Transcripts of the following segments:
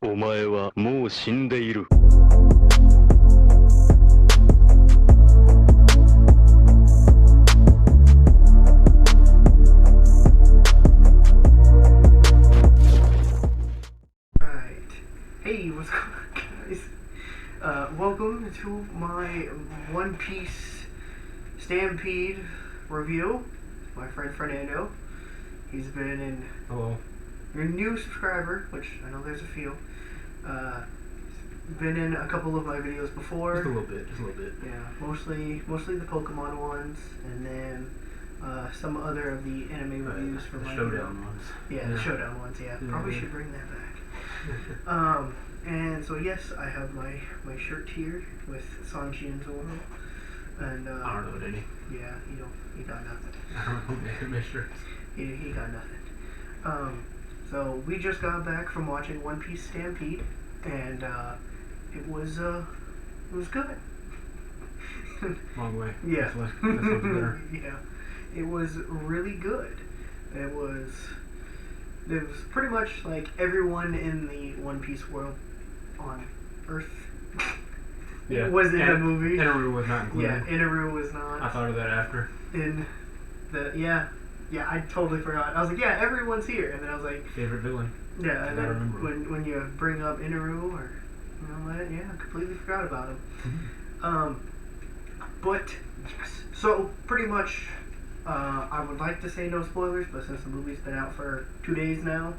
お前はもう死んでいる。Hey, what's going on, guys? Welcome to my One Piece Stampede review. My friend Fernando. He's been in. Hello. You're a new subscriber, which I know there's a few. Been in a couple of my videos before. Just a little bit. Yeah, mostly the Pokemon ones, and then some other of the anime reviews for my Showdown ones. Yeah, the Showdown ones. Yeah, probably should bring that back. And so yes, I have my shirt here with Sanji and Zoro, and I don't know any. Yeah, he got nothing. I don't know my shirts. He got nothing. So we just got back from watching One Piece Stampede, and it was good. Wrong way. Yeah. That's better. Yeah, it was really good. It was pretty much like everyone in the One Piece world on Earth. Yeah. Was in the movie. Inaru was not included. Yeah, Inaru was not. I thought of that after. Yeah, I totally forgot. I was like, yeah, everyone's here, and then I was like, favorite villain. Yeah, and then remember. when you bring up Inaru or I completely forgot about him. But yes, so pretty much, I would like to say no spoilers, but since the movie's been out for 2 days now,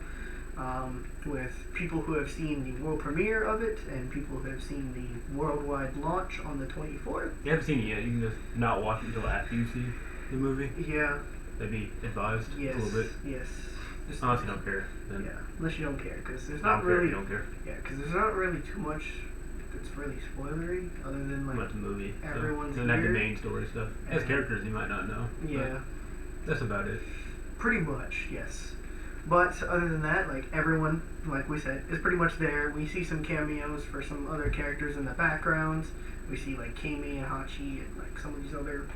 with people who have seen the world premiere of it and people who have seen the worldwide launch on the 24th. You haven't seen it yet. You can just not watch it until after you see the movie. Yeah. That'd be advised a little bit. Yes. Unless you don't care. Then Yeah, unless you don't care, because there's I not don't care if really. you don't care. Yeah, because there's not really too much that's really spoilery, other than like About the movie. everyone's so, not the here. main story stuff. As characters, you might not know. Yeah. That's about it. Pretty much, yes. But other than that, like everyone, like we said, is pretty much there. We see some cameos for some other characters in the backgrounds. We see like Kami and Hachi and like some of these other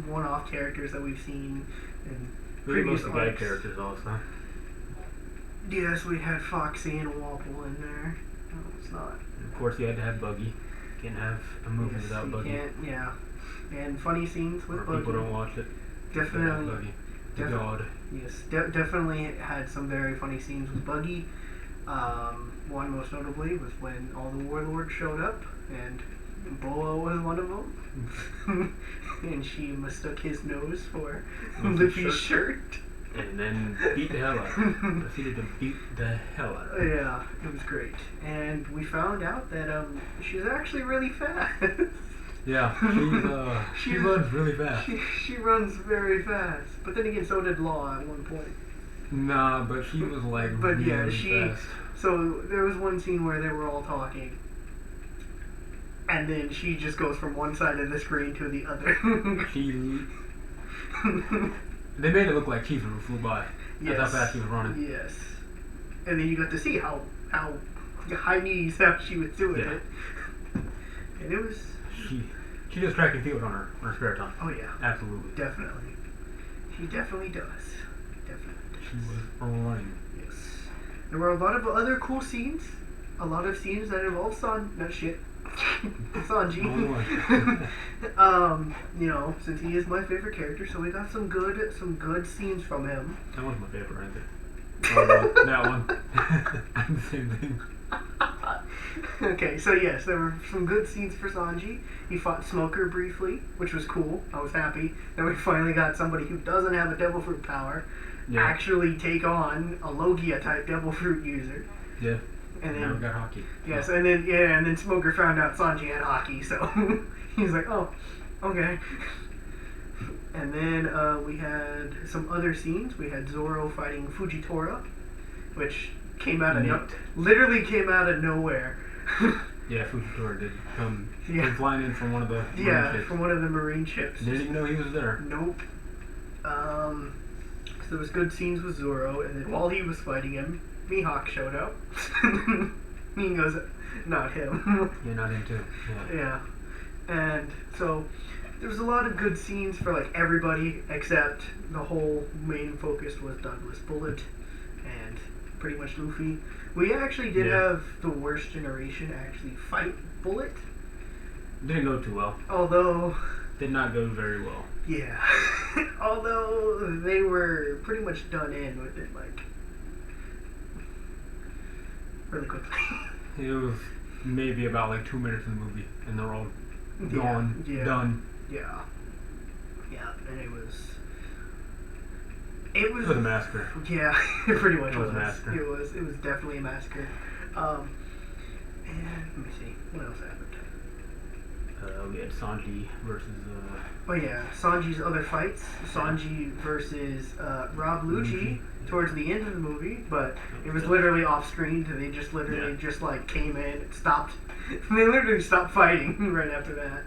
one-off characters that we've seen in previous most of the arcs. characters also. Yes, we had Foxy and Wapple in there. No, it's not. And of course, you had to have Buggy. Can't have a movie Yes, without you Buggy. can't, yeah. And funny scenes with Or Buggy. people don't watch it. Definitely. Buggy. The God. Yes, definitely had some very funny scenes with Buggy. One most notably was when all the warlords showed up, and Boa was one of them. And she mistook his nose for Luffy's shirt. And then beat the hell out of him. Proceeded to beat the hell out of him. Yeah, it was great. And we found out that she's actually really fast. Yeah, she runs really fast. She runs very fast. But then again, so did Law at one point. Nah, but she was like But really yeah, fast. So there was one scene where they were all talking, and then she just goes from one side of the screen to the other. They made it look like Kizaru flew by. Yes. That's how fast she was running. Yes. And then you got to see how high knees how she was doing it. And it was. She does track and field on her spare time. Oh yeah. Absolutely. Definitely. She definitely does. She was running. Yes. There were a lot of other cool scenes. A lot of scenes that involved Sanji. Since he is my favorite character, so we got some good scenes from him. That was my favorite right there. That one. The same thing. Okay, so yes, there were some good scenes for Sanji. He fought Smoker briefly, which was cool. I was happy. Then we finally got somebody who doesn't have a Devil Fruit power actually take on a Logia type Devil Fruit user. Yeah. And then now we got hockey. Yes, and then Smoker found out Sanji had hockey, so he's like, oh, okay. And then we had some other scenes. We had Zoro fighting Fujitora, which literally came out of nowhere. Yeah, Fujitora did come flying in from one of the marine ships. From one of the marine ships. Didn't even know he was there. Nope. So there was good scenes with Zoro, and then while he was fighting him, Mihawk showed up. He goes, not him. Yeah, not him too. Yeah. And so there was a lot of good scenes for like everybody, except the whole main focus was Douglas Bullet, and pretty much Luffy. We actually did Yeah. have the worst generation actually fight Bullet, Didn't go too well. although Did not go very well. yeah, although they were pretty much done in with it like really quickly. It was maybe about like 2 minutes in the movie, and they're all Yeah, gone, yeah. done. Yeah, and it was It was a massacre. yeah, it pretty much It was was. a massacre. It was definitely a massacre. And let me see what else happened. We had Sanji versus Oh yeah, Sanji's other fights. Sanji versus Rob Lucci towards the end of the movie, but it was literally off screen. They just literally just like came in, and stopped. They literally stopped fighting right after that.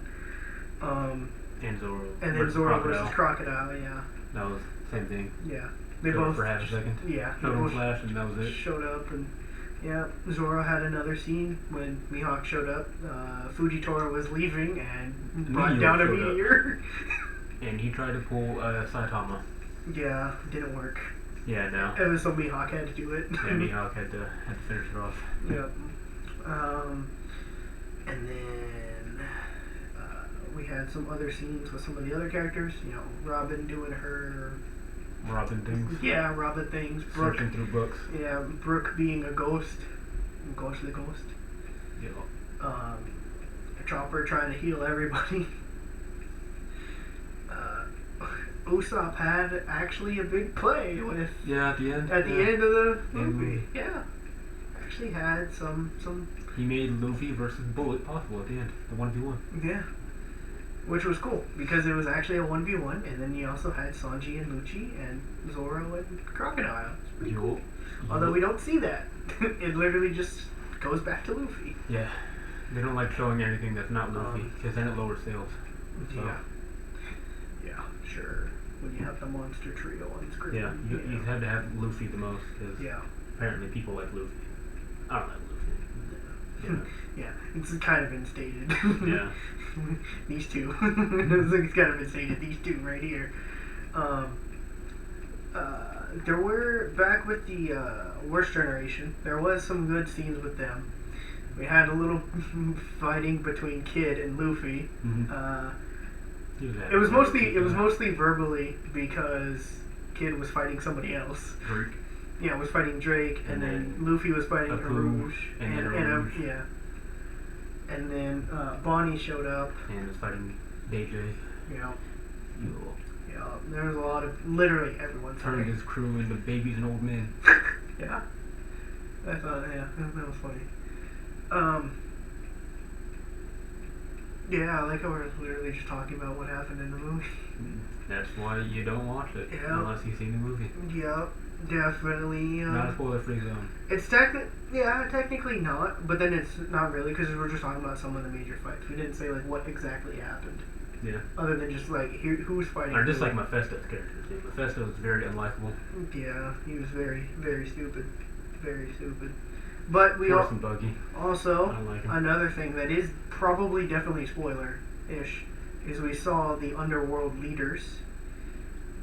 and Zoro. And then versus Zoro Crocodile. versus Crocodile. Yeah, That was same thing. yeah. They Showed up both for half a second. Yeah, they Showed him both flash, and that was it. showed up, and yeah, Zoro had another scene when Mihawk showed up. Fujitora was leaving and brought Meteor down a showed up. meteor. And he tried to pull Saitama. Yeah, didn't work. Yeah, no. It was so Mihawk had to do it. And Mihawk had to finish it off. Yep. And then we had some other scenes with some of the other characters. You know, Robin doing her Robin things. Robin things. Brooke, Searching through books. yeah, Brooke being a ghost, ghostly ghost. Yeah. Chopper trying to heal everybody. Usopp had actually a big play with Yeah, at the end. at the yeah. end of the End movie. movie. Yeah, actually had some He made Luffy versus Bullet possible at the end. The 1v1. yeah, which was cool because it was actually a 1v1, and then you also had Sanji and Lucci and Zoro and Crocodile. It's pretty cool. Although we don't see that, it literally just goes back to Luffy. Yeah. They don't like showing anything that's not Luffy, because then it lowers sales. So, Yeah, sure. When you have the monster trio on screen. yeah, you had to have Luffy the most, because Yeah. apparently people like Luffy. I don't like Luffy. You know. Yeah, it's kind of been stated. Yeah. These two. It's kind of been stated, these two right here. There were, back with the worst generation, there was some good scenes with them. We had a little fighting between Kid and Luffy. Mhm. It was mostly verbally because Kid was fighting somebody else. Drake. Yeah, was fighting Drake, and then Luffy was fighting Apu, Harouge, and then Rouge. yeah. And then Bonnie showed up. And was fighting DJ. Yeah, You yeah. There was a lot of literally everyone turned fighting. his crew into babies and old men. Yeah, I thought that was funny. Yeah, I like how we're literally just talking about what happened in the movie. That's why you don't watch it Yeah. unless you've seen the movie. Yep, definitely. Not a spoiler-free zone. It's technically not, but then it's not really because we're just talking about some of the major fights. We didn't say like what exactly happened, Yeah. other than just like who's fighting. Or just who. like Mephisto's character. See, Mephisto is very unlikable. Yeah, he was very, very stupid, very stupid. But we Horse and buggy. also I don't like him. another thing that is probably definitely spoiler-ish is we saw the underworld leaders.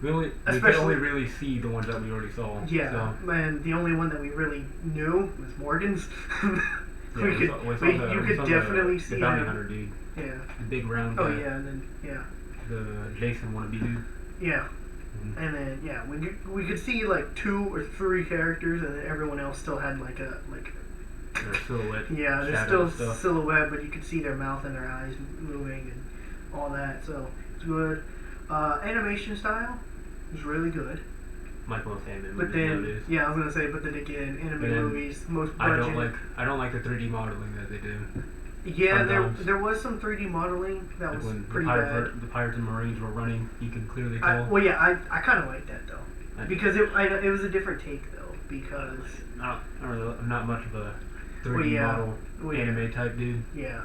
We could Especially- only really see the ones that we already saw. Yeah, So, and the only one that we really knew was Morgan's. yeah, you we saw could the definitely see bounty him. hunter dude. Yeah. The big round Oh guy. yeah, and then yeah, The Jason wannabe dude. yeah, Mhm. and then yeah, we could see like 2 or 3 characters, and then everyone else still had like Their silhouette. yeah, there's shadow still and stuff. silhouette, but you could see their mouth and their eyes moving and all that. So it's good. Animation style was really good. Like most anime But movies then, nowadays. yeah, I was gonna say, but then again, anime But then movies, most I budget. don't like the 3D modeling that they do. Yeah, sometimes. there was some 3D modeling that Like was when pretty bad. the pirates and marines were running, you could clearly tell. I kind of like that though, because it was a different take though, because I'm not much of a 3D Well, yeah. model Well, yeah. anime type dude. yeah,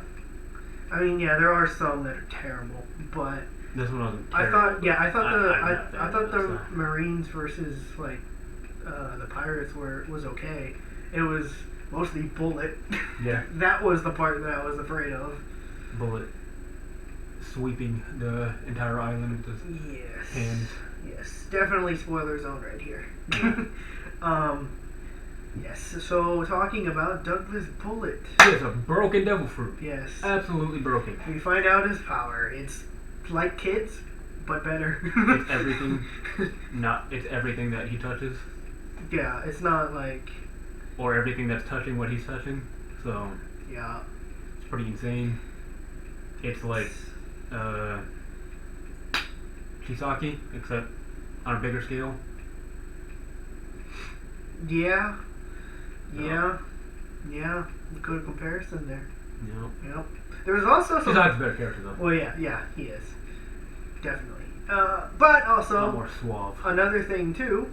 I mean yeah, there are some that are terrible, but This one wasn't I terrible. thought I'm not the so. Marines versus like the pirates was okay. It was mostly Bullet. Yeah. That was the part that I was afraid of. Bullet sweeping the entire island with his Yes. hands. Yes, definitely spoiler zone right here. Yes. So talking about Douglas Bullet. He is a broken devil fruit. Yes. Absolutely broken. We find out his power. It's like kids, but better. It's everything. It's everything that he touches, Yeah, it's not like. or everything that's touching what he's touching. So Yeah. it's pretty insane. It's like Chisaki, except on a bigger scale. Yeah. Yeah. Yeah. Good comparison there. Yep. There was also some. Chisaki's a better character though. Well, yeah, he is. Definitely. But A lot also, more suave. another thing too,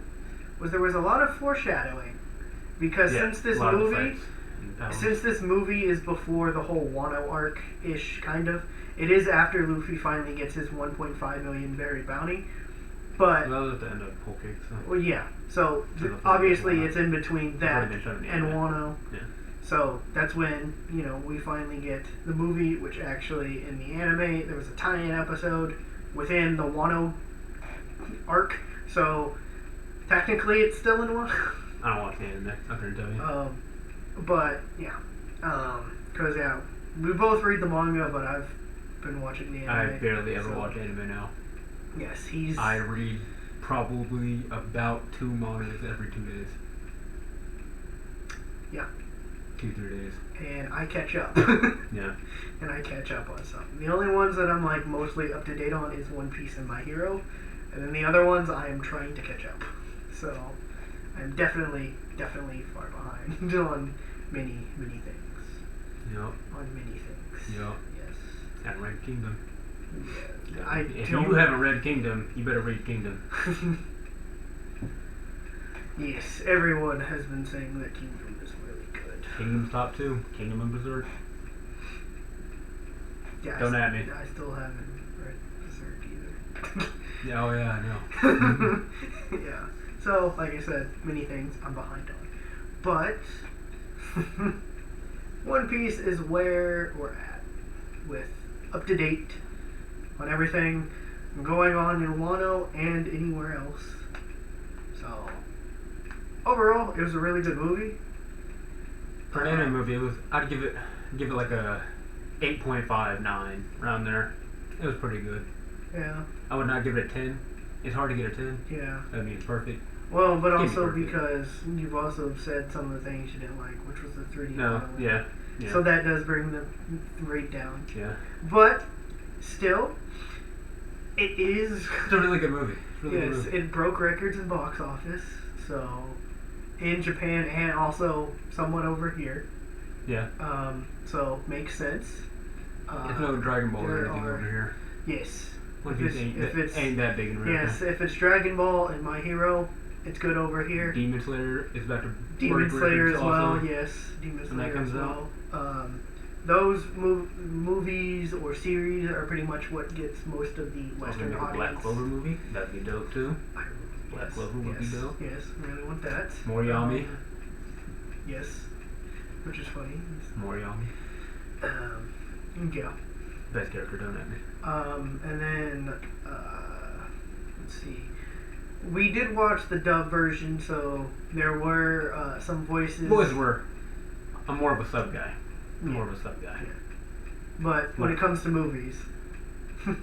was there was a lot of foreshadowing. Because Yeah, since this a lot of movie, effects and powers. since this movie is before the whole Wano arc-ish, kind of, it is after Luffy finally gets his 1.5 million buried bounty. But, Well, that was at the end of Whole Cake, so. well, yeah. So, So the obviously Wano. it's in between that Before they showed the and anime. Wano. Yeah. So that's when, we finally get the movie, which actually in the anime, there was a tie-in episode within the Wano arc. So technically it's still in Wano. I don't watch the anime. I couldn't tell you. But yeah. Because, yeah, we both read the manga, but I've been watching the I anime. barely ever so, watch anime now. Yes, he's... I read probably about 2 mangas every 2 days. Yeah. 2-3 days. And I catch up. Yeah. And I catch up on some. The only ones that I'm like mostly up to date on is One Piece and My Hero, and then the other ones I am trying to catch up. So I'm definitely far behind on many things. Yep. On many things. Yep. Yes. And read Kingdom. Yeah. If you haven't read Kingdom, you better read Kingdom. Yes, everyone has been saying that Kingdom is really good. Kingdom's top 2. Kingdom and Berserk. Yeah, Don't at me. I still haven't read Berserk either. Yeah, oh yeah, I know. Yeah. So, like I said, many things I'm behind on. But One Piece is where we're at with up to date on everything going on in Wano and anywhere else. So overall, it was a really good movie. For an anime movie, I'd give it like a 8.5, 9, around there. It was pretty good. Yeah. I would not give it a 10. It's hard to get a 10. Yeah. I mean, it's perfect. Well, but Give me also perfect. because you've also said some of the things you didn't like, which was the 3D No, modeling. yeah. So that does bring the rate down. Yeah. But still, it is. It's a really good movie. It's a really good Yes, movie. it broke records in box office. So in Japan and also somewhat over here. Yeah. So makes sense. It's no Dragon Ball or there anything are- over here. Yes. One If Piece it's- ain't that big in America. Yes, if it's Dragon Ball and My Hero, it's good over here. Demon Slayer is about to Demon break Slayer records as well, also. yes. Demon When Slayer that comes as well. Those movies or series are pretty much what gets most of the Also Western make a audience. Black Clover movie. That'd be dope too. Black Yes, Clover would be yes, dope. Yes, really want that. Moriyami. Yes, which is funny. Moriyami. Yeah. Best character, don't at me. And then, let's see. We did watch the dub version, so there were some voices. Boys were. I'm more of a sub guy. I'm Yeah. more of a sub guy. Yeah. But when it comes to movies,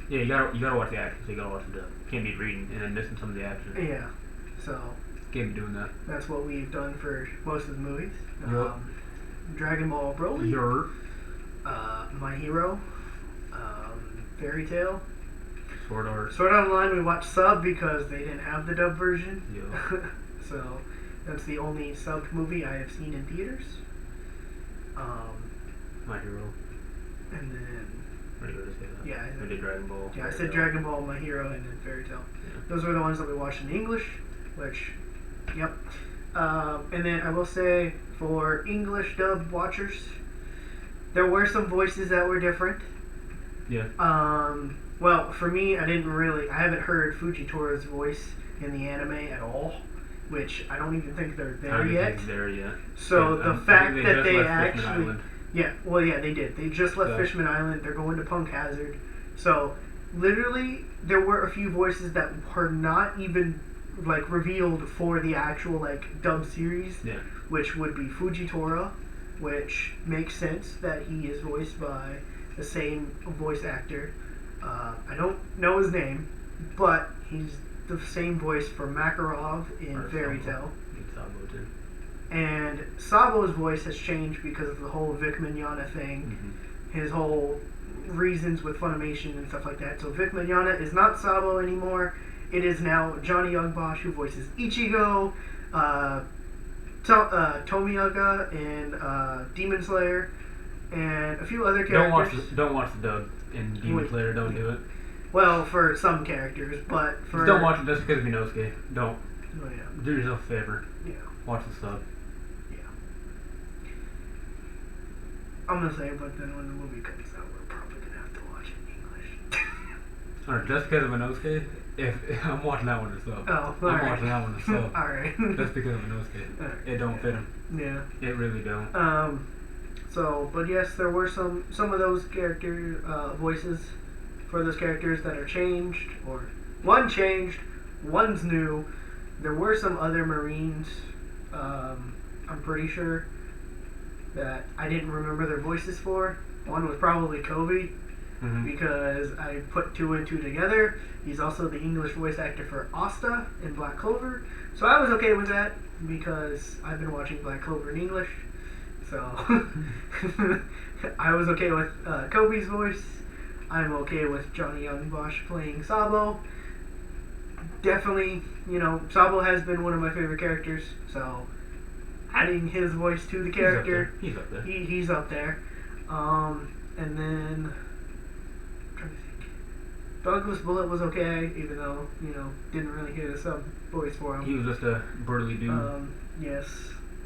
Yeah, you gotta watch the action. So you gotta watch the dub. Can't be reading and then missing some of the action. yeah. So Can't be doing that. that's what we've done for most of the movies. Yup. Dragon Ball Broly, Your My Hero, Fairy Tail. Sword Art. Sword Art Online we watched sub because they didn't have the dub version. Yeah. So that's the only subbed movie I have seen in theaters. My Hero. And then What did you say that? Yeah, I did Dragon Ball. yeah, I Fairy said Tail. Dragon Ball, My Hero, and then Fairy Tail. Yeah. Those were the ones that we watched in English, which, yep. And then I will say for English dub watchers, there were some voices that were different. Yeah. Well, for me, I haven't heard Fujitora's voice in the anime at all, which I don't even think they're I there don't yet. think he's there yet. So Yeah, the I think fact that just they left Fishman actually, Island. yeah, they did. They just left So- Fishman Island. They're going to Punk Hazard. So literally, there were a few voices that were not even like revealed for the actual like dub series. Yeah. which would be Fujitora, which makes sense that he is voiced by the same voice actor. I don't know his name, but he's the same voice for Makarov in Or Fairy Sabo. Tail. Sabo too. And Sabo's voice has changed because of the whole Vic Mignogna thing, his whole reasons with Funimation and stuff like that. So Vic Mignogna is not Sabo anymore. It is now Johnny Youngbosch who voices Ichigo, Tomiyaga in Demon Slayer, and a few other characters. Don't watch the dub in Demon Slayer. Don't do it. Well, for some characters, but for... Just don't watch it just because of Inosuke. Don't. Oh, yeah. Do yourself a favor. Yeah. Watch the sub. Yeah. I'm gonna say, but then when the movie comes out, we're probably gonna have to watch it in English. Alright, just because of Inosuke, if I'm watching that one as sub. Oh, I'm alright. watching that one as sub. Alright. Just because of Inosuke. Alright. It don't fit him. Yeah. It really don't. So, but yes, there were some of those character voices for those characters that are changed, or one changed, one's new. There were some other Marines, I'm pretty sure, that I didn't remember their voices for. One was probably Kobe, because I put two and two together. He's also the English voice actor for Asta in Black Clover. So I was okay with that, because I've been watching Black Clover in English. So I was okay with Kobe's voice. I'm okay with Johnny Youngbosch playing Sabo. Definitely, Sabo has been one of my favorite characters, so adding his voice to the character, He's up there. He's up there. And then, I'm trying to think. Douglas Bullet was okay, even though, didn't really hear the sub voice for him. He was just a burly dude Yes.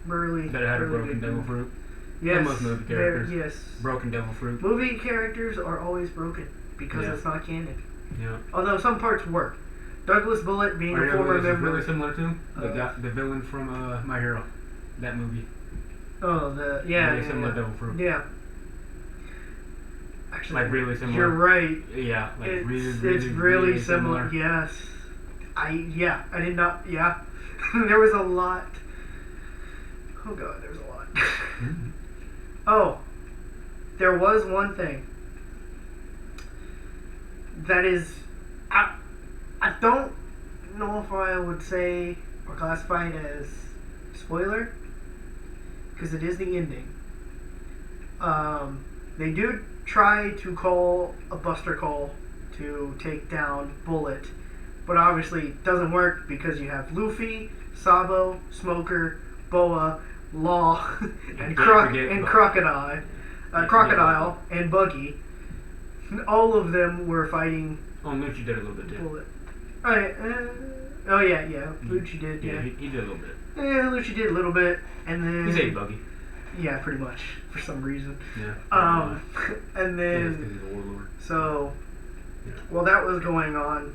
Burly. that had a burly broken dude. devil fruit. Yes. most movie characters. Yes. Broken devil fruit. Movie characters are always broken because Yeah. it's not canon. Yeah. Although some parts work. Douglas Bullet being a former This is member. really similar to the villain from My Hero, that movie. Oh, Really similar devil fruit. Yeah. Actually, Like really similar. You're right. Yeah, like It's really, really similar. Yes. I did not. Yeah. There was a lot. Oh god, there was a lot. Oh, there was one thing that is, I don't know if I would say or classify it as spoiler, because it is the ending. They do try to call a Buster Call to take down Bullet, but obviously it doesn't work because you have Luffy, Sabo, Smoker, Boa, Law, and Crocodile, and Buggy. All of them were fighting Oh, Lucci did a little bit too. Bullet. Oh yeah. Lucci did. Yeah, Yeah, he did a little bit. yeah. Lucci did a little bit, and then He saved Buggy. yeah, pretty much for some reason. Yeah. And then because he's a warlord. so Yeah. while that was going on,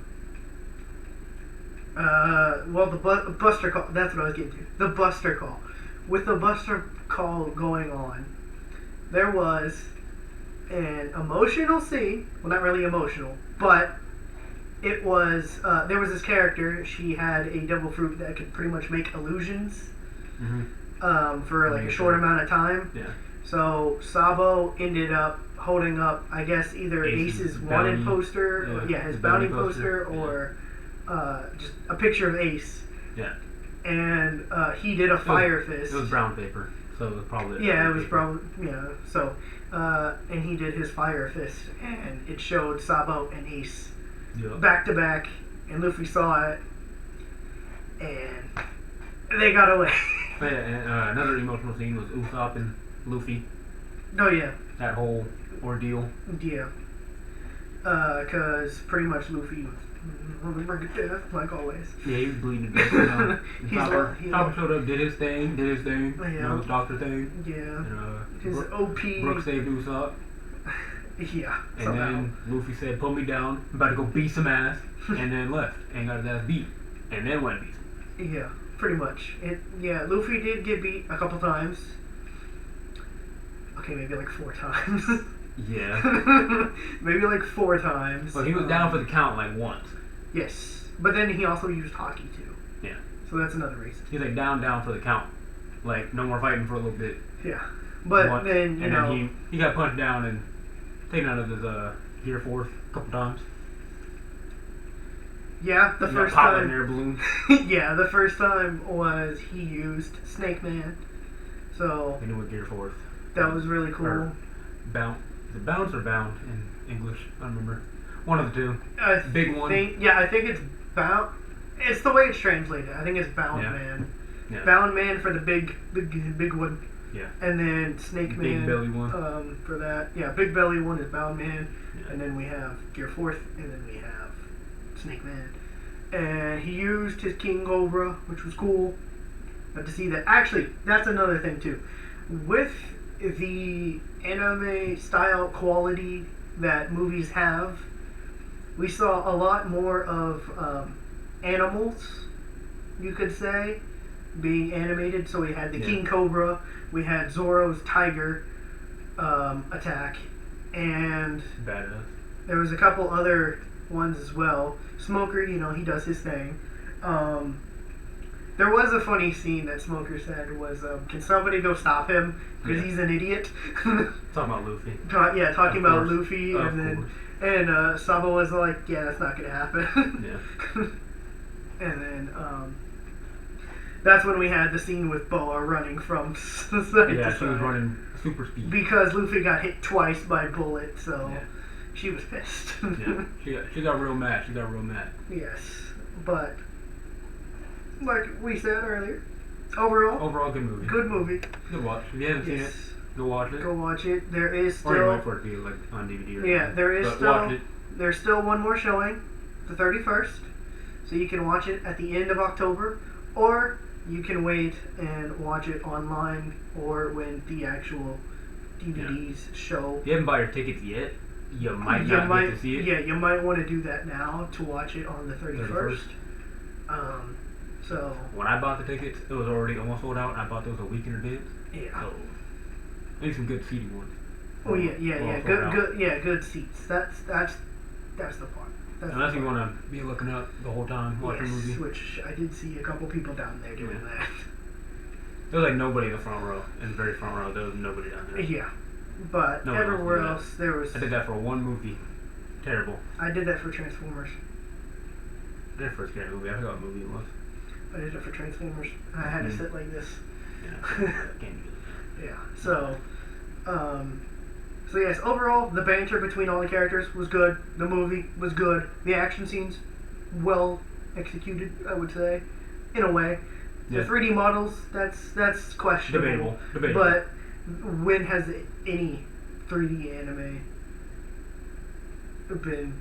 the Buster Call. That's what I was getting to. The Buster Call. With the Buster Call going on, there was an emotional scene. Well, not really emotional, but it was. There was this character. She had a devil fruit that could pretty much make illusions for like a short amount of time. Yeah. So Sabo ended up holding up, I guess, either Ace's wanted poster, his bounty poster, or just a picture of Ace. Yeah. And he did a fire fist. It was brown paper, so it was probably. Yeah, it was probably So, and he did his fire fist, and it showed Sabo and Ace back to back, and Luffy saw it, and they got away. Oh, yeah, and another emotional scene was Usopp and Luffy. Oh yeah. That whole ordeal. Yeah. Because pretty much Luffy was on the brink of death, like always. Yeah, he was bleeding to death. Chopper showed up, did his thing, Yeah. the doctor thing. Yeah. And, His OP. Brooke saved Usopp. Yeah. And Somehow. then Luffy said, "Put me down. I'm about to go beat some ass," and then left and got his ass beat, and then went beat. Yeah, pretty much. Luffy did get beat a couple times. Okay, maybe like 4 times. Yeah. Maybe like 4 times. Well, he was down for the count like once. Yes, but then he also used hockey too. Yeah. So that's another reason. He's like down for the count. like no more fighting for a little bit. Yeah. But then, you know. Then he got punched down and taken out of his gear force a couple times. Yeah, the He first got popped time. in air balloon. Yeah, the first time was he used Snake Man. So They knew what gear force. that was really cool. Or bounce. Is it bounce or bound in English? I don't remember. One of the two. I Big one. I think it's bound. It's the way it's translated. I think it's Bound Yeah. Man. Yeah. Bound Man for the big one. Yeah. And then Snake Man. Big belly one. For that. Yeah, Big Belly one is Bound Man. Yeah. And then we have Gear Force. And then we have Snake Man. And he used his King Cobra, which was cool. But to see that. Actually, that's another thing too. With the anime style quality that movies have, we saw a lot more of animals, you could say, being animated. So we had the King Cobra, we had Zoro's tiger attack, and Badass. there was a couple other ones as well. Smoker, he does his thing. There was a funny scene that Smoker said was, can somebody go stop him? Because he's an idiot. Talking about Luffy. Talking Of about course. Luffy, Of and then course. Sabo was like, yeah, that's not going to happen. Yeah. And then that's when we had the scene with Boa running from side Yeah, to she was side. running super speed. Because Luffy got hit twice by Bullet, so Yeah. she was pissed. Yeah. She got real mad. Yes, but like we said earlier, overall, Overall, good movie. good movie. Good watch. If you haven't seen it, Yes, go watch it. go watch it. There is Or you still might for it to be like on DVD or Yeah, something. there is But still- watch it. there's still one more showing, the 31st, so you can watch it at the end of October, or you can wait and watch it online or when the actual DVDs show. If you haven't bought your tickets yet, you might not get to see it. Yeah, you might want to do that now to watch it on the 31st. So When I bought the tickets, it was already almost sold out. I bought those a week in advance. yeah. So, I need some good seating ones. Oh yeah, Well, sold good, out. good seats. That's the part. That's Unless the you part. want to be looking up the whole time watching a Yes, movie. which I did see a couple people down there doing that. There was like nobody in the front row. In the very front row, there was nobody down there. Yeah, but No one else everywhere did that. else there was. I did that for one movie. Terrible. I did that for Transformers. I did it for a scary movie. I forgot what movie it was. I did it for Transformers. And I had to sit like this. Yeah, I can't do it. Yeah. So yes, overall the banter between all the characters was good. The movie was good. The action scenes well executed, I would say, in a way. Yeah. The 3D models, that's questionable. Debatable. But when has any 3D anime been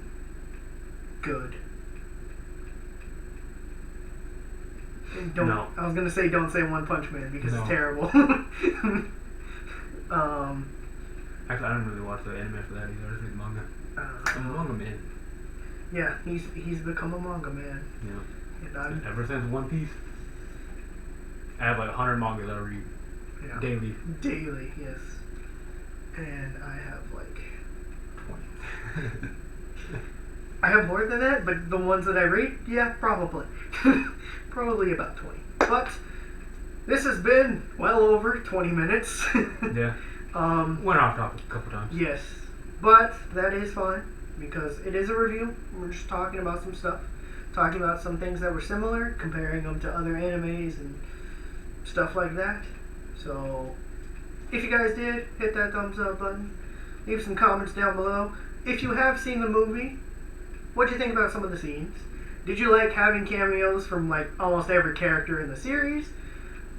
good? Don't, No. I was gonna say don't say One Punch Man because No. it's terrible. Actually, I don't really watch the anime for that either. I just read the manga. I'm a manga man. Yeah, he's become a manga man. Yeah. And I'm, Ever since One Piece, I have like 100 manga that I read yeah, daily. daily, yes. And I have like 20. I have more than that, but the ones that I read, yeah, probably. Probably about 20. But this has been well over 20 minutes. Yeah. Went off topic a couple times. Yes. But that is fine because it is a review. We're just talking about some stuff. Talking about some things that were similar, comparing them to other animes and stuff like that. So if you guys did, hit that thumbs up button. Leave some comments down below. If you have seen the movie, what do you think about some of the scenes? Did you like having cameos from like almost every character in the series?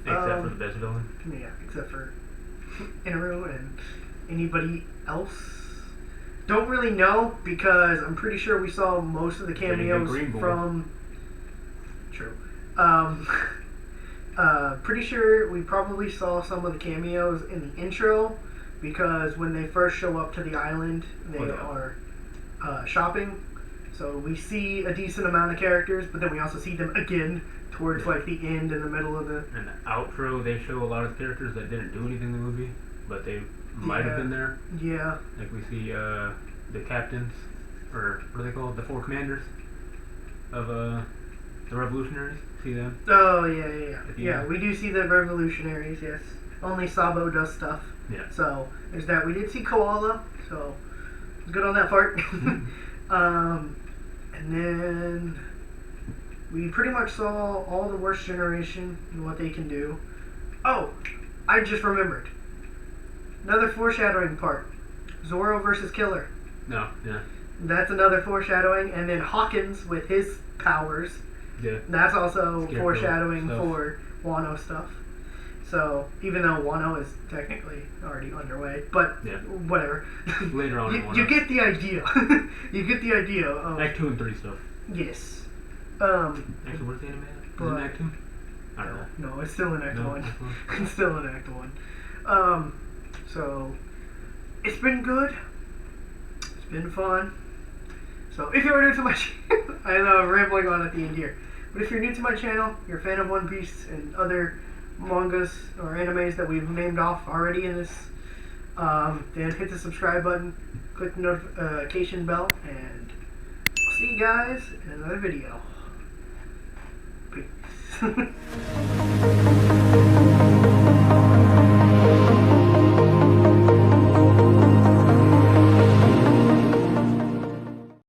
Except for the best villain. Yeah, except for Inaru and anybody else. Don't really know because I'm pretty sure we saw most of the cameos Green Boy. from. True. Pretty sure we probably saw some of the cameos in the intro because when they first show up to the island, they are shopping. So we see a decent amount of characters, but then we also see them again towards like the end and the middle of the. In the outro, they show a lot of characters that didn't do anything in the movie, but they might have been there. Yeah. Like we see the captains, or what are they called? The 4 commanders of The Revolutionaries. See them? Oh yeah. At the Yeah, end. we do see the Revolutionaries. Yes, only Sabo does stuff. Yeah. So there's that. We did see Koala, so good on that part. And then we pretty much saw all the Worst Generation and what they can do. Oh, I just remembered. Another foreshadowing part. Zoro versus Killer. No. Yeah. That's another foreshadowing. And then Hawkins with his powers. Yeah. That's also Scarecrow foreshadowing stuff. for Wano stuff. So, even though Wano is technically already underway, but Yeah. whatever. Later on in you Wano. get the idea. You get the idea of... Act 2 and 3 stuff. Yes. Actually, what's the anime? Is But- it Act 2? I don't know. No, it's still in Act No, 1. Act 1. It's still in Act 1. So, it's been good. It's been fun. So, if you're new to my channel, I know I'm rambling on at the end here, but if you're new to my channel, you're a fan of One Piece and other mangas or animes that we've named off already in this, then hit the subscribe button, click the notification bell, and I'll see you guys in another video. Peace.